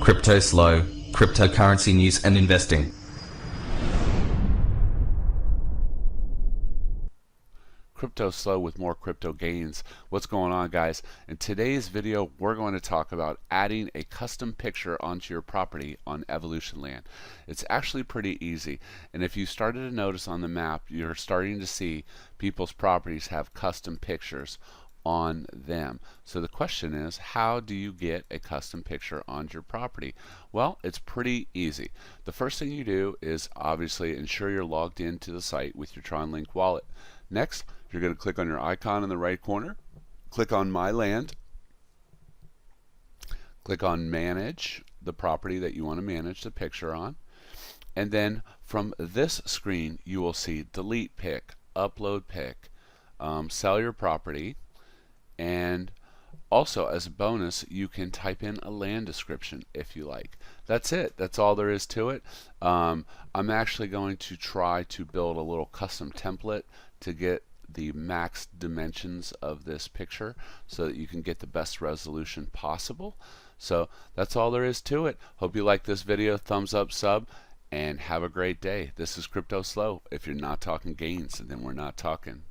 CryptoSLO, cryptocurrency news and investing. CryptoSLO with more crypto gains. What's going on, guys? In today's video, we're going to talk about adding a custom picture onto your property on Evolution Land. It's actually pretty easy, and if you started to notice on the map, you're starting to see people's properties have custom pictures on them. So the question is, how do you get a custom picture on your property? Well, it's pretty easy. The first thing you do is obviously ensure you're logged into the site with your TronLink wallet. Next, you're going to click on your icon in the right corner, click on My Land, click on Manage the property that you want to manage the picture on, and then from this screen you will see Delete Pic, Upload Pic, Sell Your Property, and also as a bonus you can type in a land description if you like. That's it. That's all there is to it. I'm actually going to try to build a little custom template to get the max dimensions of this picture so that you can get the best resolution possible. So that's all there is to it. Hope you like this video. Thumbs up, sub, and have a great day. This is CryptoSLO. If you're not talking gains, then we're not talking.